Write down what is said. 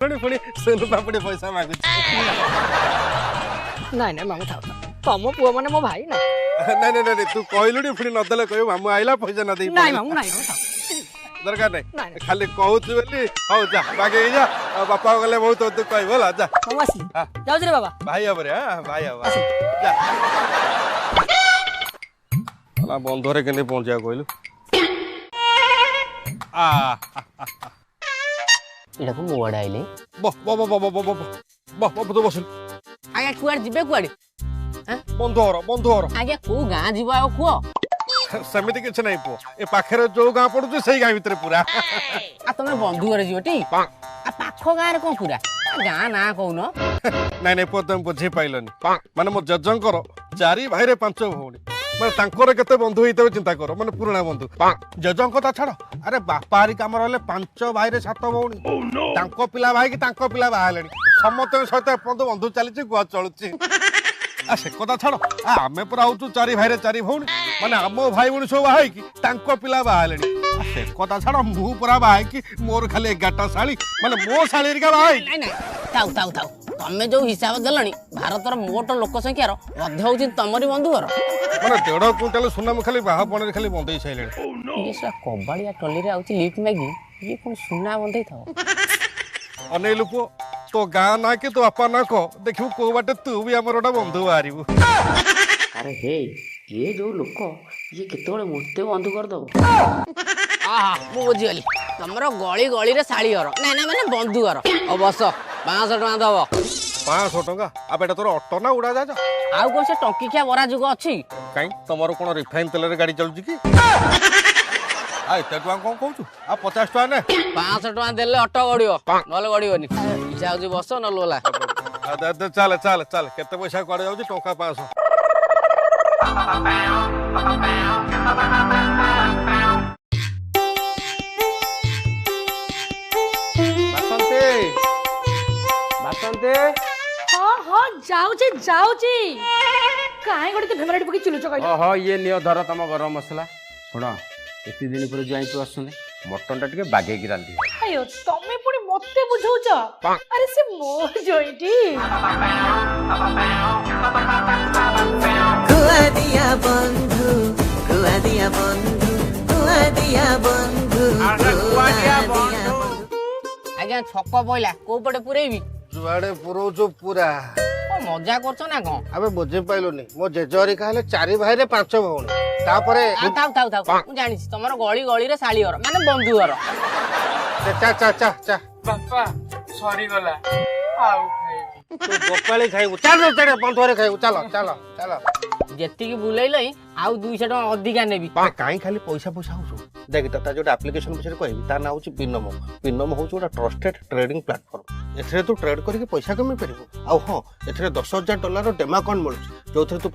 पुणी पुणी सोनू पापड़ी पैसा मांगु ନାଇଁ ନାଇଁ ମାମୁଁ ଥାଉ ଥାଉ ତମ ପୁଅ ମାନେ ମୋ ଭାଇ ନା नहीं नहीं नहीं तू कहलुनी पुणी नदेले कह मामू आइला पैसा न दे ନାଇଁ ମାମୁଁ ନାଇଁ ଥାଉ दरकार नहीं। नहीं खाली कहूछु बोली हौ जा बागे जा बापा गले बहुत तू कहबो ला जा ମାମୁଁ ଆସିଲି हाँ। ଯାଉଛି ରେ ବାବା भाई हबरे हां भाई हब जा अला बंधरे केने पहुंचा कहलु आ ଏଇଟା କୁ ମୁଁ ଆଡ଼େ ଆଇଲି ब ब ब ब ब ब ब तो बस ଆଜ୍ଞା କୁଆଡ଼େ ଯିବେ କୁଆଡ଼େ बंधुहर ଆଜ୍ଞା କୋଉ ଗାଁ ଯିବ ଆଉ କୁହ ସେମିତି କିଛି ନାହିଁ ପୁଅ ଏ ପାଖରେ ଯୋଉ ଗାଁ ପଡୁଛି ସେଇ ଗାଁ ଭିତରେ ପୁରା ଆଉ ତମେ ବନ୍ଧୁ ଘରେ ଯିବ ଟି ଆଉ ପାଖ ଗାଁରେ କଣ ପୁରା ଗାଁ ନାଁ କହୁନ ନାଇଁ ନାଇଁ ପୁଅ ତମେ ବୁଝି ପାଇଲନି ମାନେ ମୋ ଜେଜେଙ୍କର 4 ଭାଇରେ 5 ଭଉଣୀ ମାନେ ତାଙ୍କର କେତେ ବନ୍ଧୁ ହେଇଥିବେ ଚିନ୍ତା କର ମାନେ ପୁରୁଣା ବନ୍ଧୁ ଜେଜେଙ୍କ କଥା ଛାଡ ଆରେ ବାପା ହାରିକା ଆମର ହେଲେ 5 ଭାଇରେ 7 ଭଉଣୀ ତାଙ୍କ ପିଲା ଭାଇ କି ତାଙ୍କ ପିଲା ବାହା ହେଲେଣି ସମସ୍ତଙ୍କ ସହିତ ଏପର୍ଯ୍ୟନ୍ତ ବନ୍ଧୁ ଚାଲିଛି ଗୁଆ ଚଳୁଛି आ से कथा छाड़ आमे पुरा हूँ 4 भाई 4 भौणी माने आम भाई भौणी सब बाहा तांको पिला बाहा से कथा छाड़ मु पुरा बाहा मोर खाली 11टा शाली माने मो शाली रिका बाहा ନାଇଁ ନାଇଁ ଥାଉ ଥାଉ ଥାଉ ତମେ ଯୋଉ ହିସାବ ଦେଲଣି ଭାରତର ମୋଟ ଲୋକ ସଂଖ୍ୟାର ଅଧେ ହଉଛି ତମରି ବନ୍ଧୁ ଘର माने 1.5 क्विंटाल सुना मु खाली बाहा पणे खाली बंदेई साइले ଇଏ ସେଟା କବାଳିଆ ଟଲିରେ ଆଉଛି ଲିଫ୍ଟ ମାଗି ଇଏ କଣ ସୁନା ବନ୍ଦେଇ ଥାଉ अनेलु पो तो गाँ ना कि तो बापा ना कह देखिबु को बाटे तू भी हमर ओटा बंधु बाहरिबु अरे हे ये जो लोक ये केतବେଳେ ମୋତେ ବନ୍ଧୁ କରିଦବ ଆହା ମୁଁ ବୁଝିଗଲି ତମର ଗଳି ଗଳିରେ ଶାଳି ଘର ନାଇଁ ନାଇଁ ମାନେ ବନ୍ଧୁ ଘର ଆଉ ବସ 500 ଟଙ୍କା ଦବ 500 टंका आ बेटा तोर ऑटो ना उड़ा जा ଆଉ କଣ ସେ ଟଙ୍କିକିଆ ବରା ଯୁଗ ଅଛି काई तमरो कोन रिफाइन तेल रे गाड़ी चलुची की आ एते टुआ कोन कहू आ 50 टका ने 500 ଟଙ୍କା ଦେଲେ ଅଟୋ ଗଡିବ ନହେଲେ ଗଡିବନି ଇଚ୍ଛା ହଉଛି ବସ ନହେଲେ ଓଲା आ दे चल चल चल केते पैसा कुआडे जाउची टंका 500 ବାସନ୍ତୀ ବାସନ୍ତୀ हाँ हाँ जाऊची जाऊची काहे गोटे फेमरेट पकी चुलुच कहली ओहो ये नियो धर तम गरम मसला शुण एति दिन पर जाई तू आसुने मटन टा टिके बागेकी रांधी अयो तमे पुणी मते बुझौच अरे से मो जोइटी गुआ दिया बंधु गुआ दिया बंधु गुआ दिया बंधु गुआ दिया बंधु ଆଜ୍ଞା ଛକ ପଇଲା କୋଉ ପଟେ ପୁରେଇବି जुआडे पुरोचो पूरा କଣ ମଜା କରୁଛ ନା କଣ अबे बुझी पाइलुनी मो जेजरी कहले 4 भाई रे 5 भौणी तापरे ଥାଉ ଥାଉ ଥାଉ ମୁଁ ଜାଣିଛି ତମର ଗଳି ଗଳିରେ ଶାଳି ଘର ମାନେ ବନ୍ଧୁ ଘର चा चा चा चा ବାପା ସରିଗଲା ଆଉ ଖାଇବି तू गोपाली खाइबु चल चल बंधरे खाइबु चल चल चल ଯେତିକି ବୁଲେଇଲଇ ଆଉ 200 ଟଙ୍କା ଅଧିକା ନେବି काई खाली पैसा पैसा होसु देख तता जो एप्लीकेशन विषय कहबी तार ना होची बिनमो बिनमो होची ओटा ट्रस्टेड ट्रेडिंग प्लेटफॉर्म एथरे तू ट्रेड करके पैसा कमी परिबो आ हां एथरे $10,000 डेमा अकाउंट मिलुची जोथरे तू